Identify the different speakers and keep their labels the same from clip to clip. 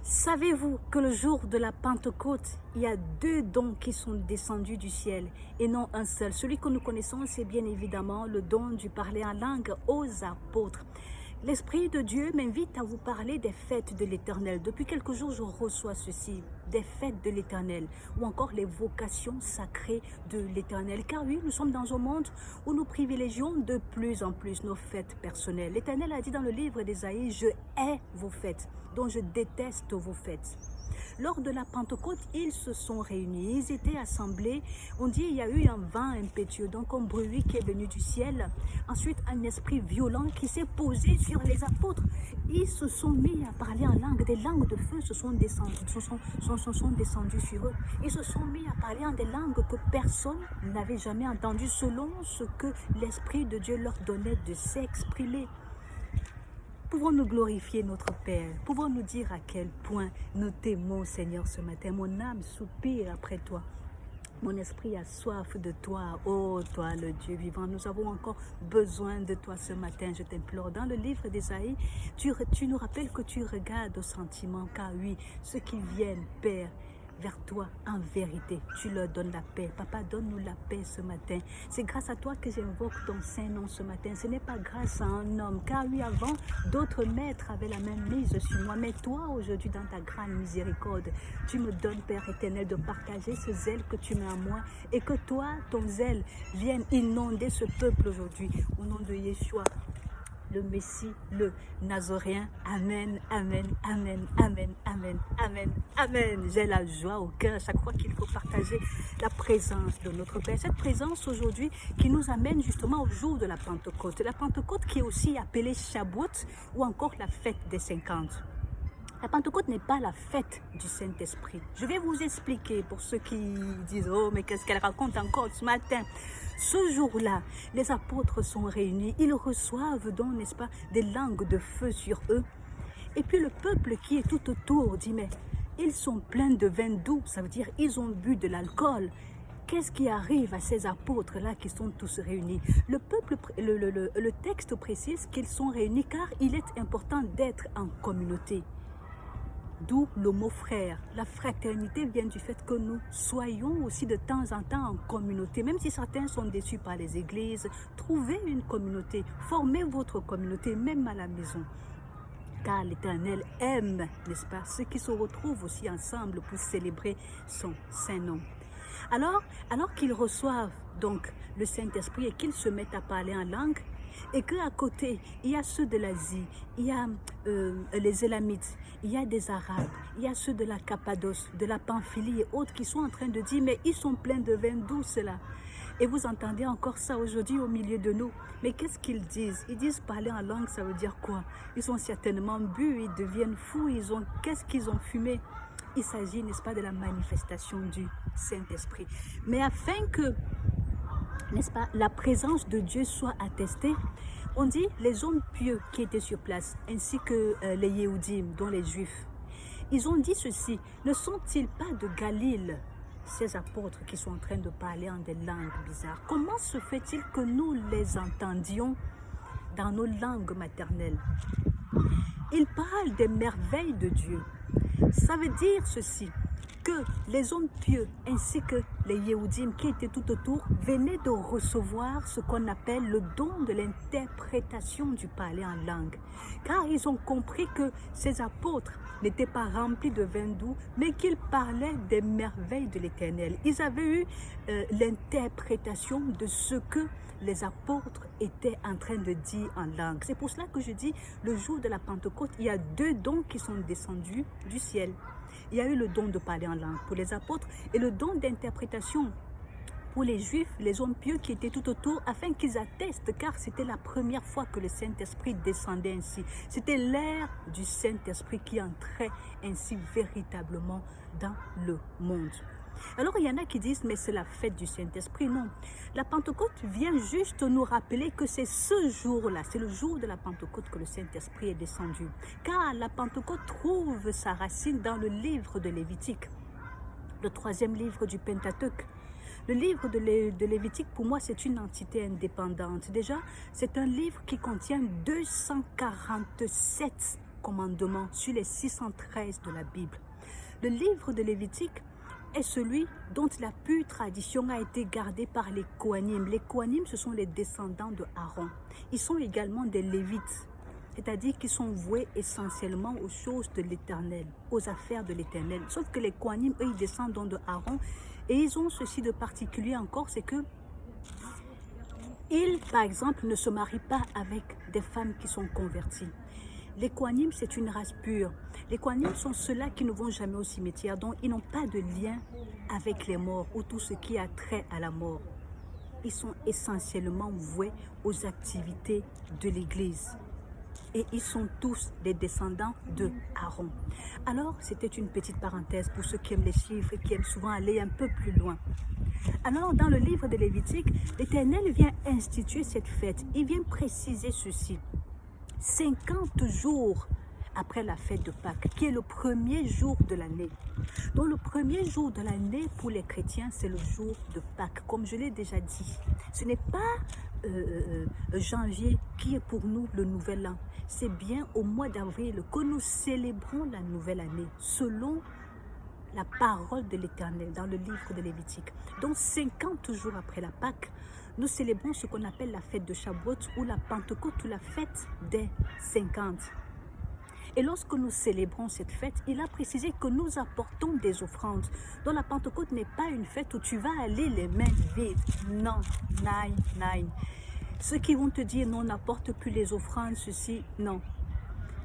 Speaker 1: Savez-vous que le jour de la Pentecôte, il y a deux dons qui sont descendus du ciel et non un seul. Celui que nous connaissons, c'est bien évidemment le don du parler en langue aux apôtres. L'Esprit de Dieu m'invite à vous parler des fêtes de l'Éternel. Depuis quelques jours, je reçois ceci, des fêtes de l'Éternel, ou encore les vocations sacrées de l'Éternel. Car oui, nous sommes dans un monde où nous privilégions de plus en plus nos fêtes personnelles. L'Éternel a dit dans le livre d'Ésaïe, « Je hais vos fêtes, dont je déteste vos fêtes. » Lors de la Pentecôte, ils se sont réunis, ils étaient assemblés. On dit qu'il y a eu un vent impétueux, donc un bruit qui est venu du ciel. Ensuite, un esprit violent qui s'est posé sur les apôtres. Ils se sont mis à parler en langue. Des langues de feu se sont descendues sur eux. Ils se sont mis à parler en des langues que personne n'avait jamais entendues, selon ce que l'Esprit de Dieu leur donnait de s'exprimer. Pouvons-nous glorifier notre Père? Pouvons-nous dire à quel point nous t'aimons, Seigneur, ce matin? Mon âme soupire après toi. Mon esprit a soif de toi, ô toi le Dieu vivant. Nous avons encore besoin de toi ce matin, je t'implore. Dans le livre d'Ésaïe, tu nous rappelles que tu regardes aux sentiments, car oui, ceux qui viennent, Père, vers toi, en vérité, tu leur donnes la paix. Papa, donne-nous la paix ce matin. C'est grâce à toi que j'invoque ton Saint-Nom ce matin. Ce n'est pas grâce à un homme, car oui, avant, d'autres maîtres avaient la même mise sur moi. Mais toi, aujourd'hui, dans ta grande miséricorde, tu me donnes, Père éternel, de partager ce zèle que tu mets en moi et que toi, ton zèle, vienne inonder ce peuple aujourd'hui. Au nom de Yeshua, le Messie, le Nazoréen. Amen, amen, amen, amen, amen, amen, amen. J'ai la joie au cœur chaque fois qu'il faut partager la présence de notre Père. Cette présence aujourd'hui qui nous amène justement au jour de la Pentecôte. La Pentecôte qui est aussi appelée Shavuot ou encore la fête des 50. La Pentecôte n'est pas la fête du Saint-Esprit. Je vais vous expliquer pour ceux qui disent « Oh, mais qu'est-ce qu'elle raconte encore ce matin ?» Ce jour-là, les apôtres sont réunis. Ils reçoivent donc, n'est-ce pas, des langues de feu sur eux. Et puis le peuple qui est tout autour dit « Mais ils sont pleins de vin doux. » Ça veut dire ils ont bu de l'alcool. Qu'est-ce qui arrive à ces apôtres-là qui sont tous réunis? Le texte précise qu'ils sont réunis car il est important d'être en communauté. D'où le mot frère. La fraternité vient du fait que nous soyons aussi de temps en temps en communauté. Même si certains sont déçus par les églises, trouvez une communauté, formez votre communauté, même à la maison. Car l'Éternel aime, n'est-ce pas, ceux qui se retrouvent aussi ensemble pour célébrer son Saint-Nom. Alors qu'ils reçoivent donc le Saint-Esprit et qu'ils se mettent à parler en langue, et qu'à côté, il y a ceux de l'Asie, il y a les Élamites, il y a des Arabes, il y a ceux de la Cappadoce, de la Pamphylie et autres qui sont en train de dire, mais ils sont pleins de vin doux, cela. Et vous entendez encore ça aujourd'hui au milieu de nous. Mais qu'est-ce qu'ils disent? Ils disent parler en langue, ça veut dire quoi? Ils ont certainement bu, ils deviennent fous, qu'est-ce qu'ils ont fumé? Il s'agit, n'est-ce pas, de la manifestation du Saint-Esprit. Mais afin que, n'est-ce pas, la présence de Dieu soit attestée, on dit les hommes pieux qui étaient sur place, ainsi que les Yéhoudim, dont les Juifs, ils ont dit ceci, ne sont-ils pas de Galilée, ces apôtres qui sont en train de parler en des langues bizarres? Comment se fait-il que nous les entendions dans nos langues maternelles? Ils parlent des merveilles de Dieu. Ça veut dire ceci, que les hommes pieux ainsi que les Yéhoudim qui étaient tout autour venaient de recevoir ce qu'on appelle le don de l'interprétation du parler en langue. Car ils ont compris que ces apôtres n'étaient pas remplis de vin doux, mais qu'ils parlaient des merveilles de l'Éternel. Ils avaient eu l'interprétation de ce que les apôtres étaient en train de dire en langue. C'est pour cela que je dis, le jour de la Pentecôte, il y a deux dons qui sont descendus du ciel. Il y a eu le don de parler en langue pour les apôtres et le don d'interprétation pour les Juifs, les hommes pieux qui étaient tout autour, afin qu'ils attestent, car c'était la première fois que le Saint-Esprit descendait ainsi. C'était l'ère du Saint-Esprit qui entrait ainsi véritablement dans le monde. Alors il y en a qui disent, mais c'est la fête du Saint-Esprit. Non, la Pentecôte vient juste nous rappeler que c'est ce jour-là, c'est le jour de la Pentecôte que le Saint-Esprit est descendu. Car la Pentecôte trouve sa racine dans le livre de Lévitique, le troisième livre du Pentateuque. Le livre de Lévitique, pour moi, c'est une entité indépendante. Déjà, c'est un livre qui contient 247 commandements sur les 613 de la Bible. Le livre de Lévitique est celui dont la pure tradition a été gardée par les Kohanim. Les Kohanim, ce sont les descendants de Aaron. Ils sont également des Lévites, c'est-à-dire qu'ils sont voués essentiellement aux choses de l'Éternel, aux affaires de l'Éternel. Sauf que les Kohanim, eux, ils descendent donc de Aaron et ils ont ceci de particulier encore, c'est que ils, par exemple, ne se marient pas avec des femmes qui sont converties. Les Kohanim, c'est une race pure. Les Kohanim sont ceux-là qui ne vont jamais au cimetière, donc ils n'ont pas de lien avec les morts ou tout ce qui a trait à la mort. Ils sont essentiellement voués aux activités de l'Église. Et ils sont tous des descendants de Aaron. Alors, c'était une petite parenthèse pour ceux qui aiment les chiffres et qui aiment souvent aller un peu plus loin. Alors, dans le livre de Lévitique, l'Éternel vient instituer cette fête. Il vient préciser ceci. 50 jours après la fête de Pâques, qui est le premier jour de l'année. Donc, le premier jour de l'année pour les chrétiens, c'est le jour de Pâques. Comme je l'ai déjà dit, ce n'est pas janvier qui est pour nous le nouvel an. C'est bien au mois d'avril que nous célébrons la nouvelle année, selon la parole de l'Éternel dans le livre de Lévitique. Donc 50 jours après la Pâque, nous célébrons ce qu'on appelle la fête de Shavuot ou la Pentecôte ou la fête des 50. Et lorsque nous célébrons cette fête, il a précisé que nous apportons des offrandes. Donc la Pentecôte n'est pas une fête où tu vas aller les mains vides. Non, nein. Ceux qui vont te dire non, n'apporte plus les offrandes, ceci, non.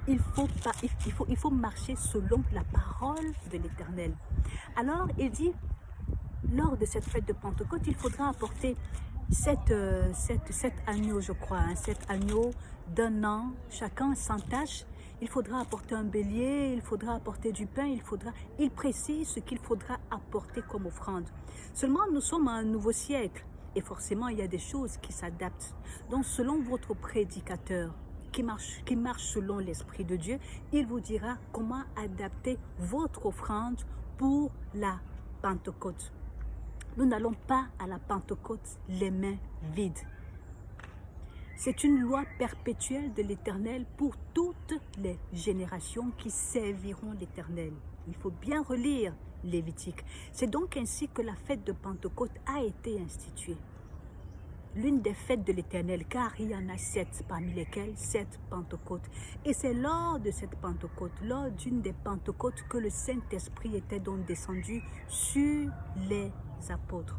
Speaker 1: Il faut marcher selon la parole de l'Éternel. Alors, il dit, lors de cette fête de Pentecôte, il faudra apporter 7 agneaux, je crois, 7 agneaux d'un an, chacun sans tache. Il faudra apporter un bélier, il faudra apporter du pain, il précise ce qu'il faudra apporter comme offrande. Seulement, nous sommes à un nouveau siècle et forcément, il y a des choses qui s'adaptent. Donc, selon votre prédicateur, qui marche selon l'Esprit de Dieu, il vous dira comment adapter votre offrande pour la Pentecôte. Nous n'allons pas à la Pentecôte les mains vides. C'est une loi perpétuelle de l'Éternel pour toutes les générations qui serviront l'Éternel. Il faut bien relire Lévitique. C'est donc ainsi que la fête de Pentecôte a été instituée. L'une des fêtes de l'Éternel, car il y en a 7, parmi lesquelles 7 Pentecôtes. Et c'est lors de cette Pentecôte, lors d'une des Pentecôtes, que le Saint-Esprit était donc descendu sur les apôtres.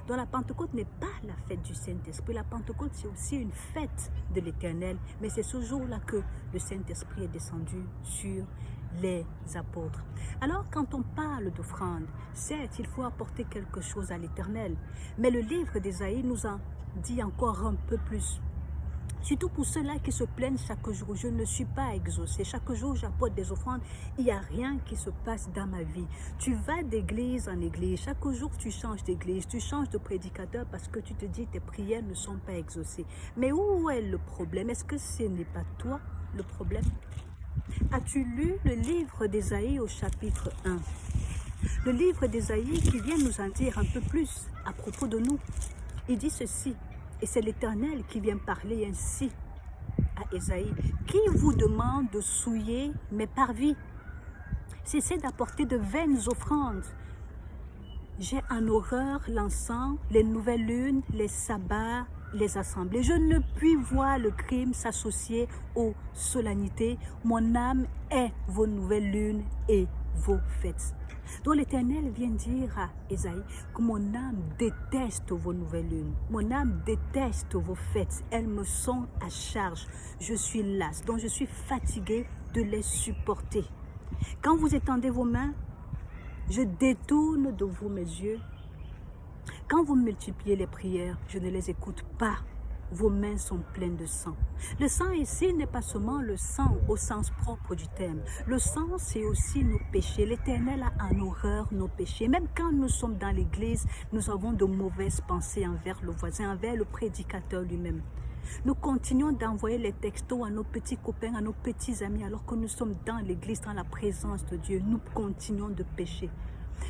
Speaker 1: Donc la Pentecôte n'est pas la fête du Saint-Esprit. La Pentecôte, c'est aussi une fête de l'Éternel. Mais c'est ce jour-là que le Saint-Esprit est descendu sur les apôtres. Alors, quand on parle d'offrande, certes, il faut apporter quelque chose à l'Éternel. Mais le livre d'Ésaïe nous en dit encore un peu plus. Surtout pour ceux-là qui se plaignent chaque jour. Je ne suis pas exaucé. Chaque jour, j'apporte des offrandes. Il n'y a rien qui se passe dans ma vie. Tu vas d'église en église. Chaque jour, tu changes d'église. Tu changes de prédicateur parce que tu te dis que tes prières ne sont pas exaucées. Mais où est le problème? Est-ce que ce n'est pas toi le problème? As-tu lu le livre d'Ésaïe au chapitre 1? Le livre d'Ésaïe qui vient nous en dire un peu plus à propos de nous. Il dit ceci. Et c'est l'Éternel qui vient parler ainsi à Ésaïe. Qui vous demande de souiller mes parvis? Cessez d'apporter de vaines offrandes. J'ai en horreur l'encens, les nouvelles lunes, les sabbats, les assemblées. Je ne puis voir le crime s'associer aux solennités. Mon âme est vos nouvelles lunes et vos fêtes. Donc l'Éternel vient dire à Ésaïe que mon âme déteste vos nouvelles lunes. Mon âme déteste vos fêtes. Elles me sont à charge. Je suis lasse. Donc je suis fatiguée de les supporter. Quand vous étendez vos mains, je détourne de vous mes yeux. Quand vous multipliez les prières, je ne les écoute pas. Vos mains sont pleines de sang. Le sang ici n'est pas seulement le sang au sens propre du terme. Le sang, c'est aussi nos péchés. L'Éternel a en horreur nos péchés. Même quand nous sommes dans l'église, nous avons de mauvaises pensées envers le voisin, envers le prédicateur lui-même. Nous continuons d'envoyer les textos à nos petits copains, à nos petits amis, alors que nous sommes dans l'église, dans la présence de Dieu. Nous continuons de pécher.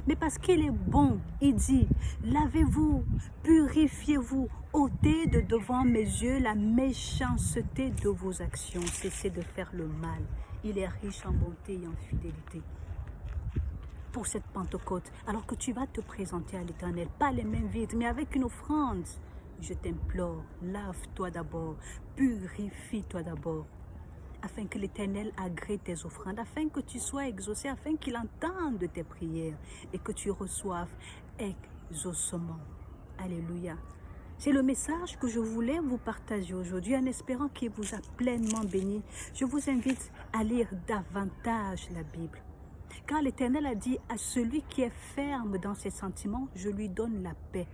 Speaker 1: Mais parce qu'il est bon, il dit, lavez-vous, purifiez-vous, ôtez de devant mes yeux la méchanceté de vos actions, cessez de faire le mal Il est riche en bonté et en fidélité. Pour cette Pentecôte, alors que tu vas te présenter à l'Éternel, pas les mains vides, mais avec une offrande, je t'implore, lave-toi d'abord, purifie-toi d'abord, afin que l'Éternel agrée tes offrandes, afin que tu sois exaucé, afin qu'il entende tes prières et que tu reçoives exaucement. Alléluia. C'est le message que je voulais vous partager aujourd'hui en espérant qu'il vous a pleinement béni. Je vous invite à lire davantage la Bible. Car l'Éternel a dit à celui qui est ferme dans ses sentiments, je lui donne la paix.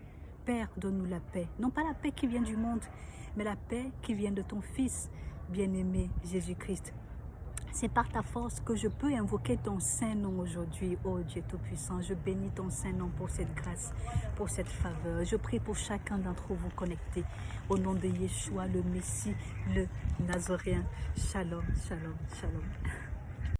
Speaker 1: Père, donne-nous la paix. Non pas la paix qui vient du monde, mais la paix qui vient de ton Fils bien-aimé Jésus-Christ. C'est par ta force que je peux invoquer ton Saint-Nom aujourd'hui, ô Dieu Tout-Puissant. Je bénis ton Saint-Nom pour cette grâce, pour cette faveur. Je prie pour chacun d'entre vous connectés. Au nom de Yeshua, le Messie, le Nazoréen. Shalom, shalom, shalom.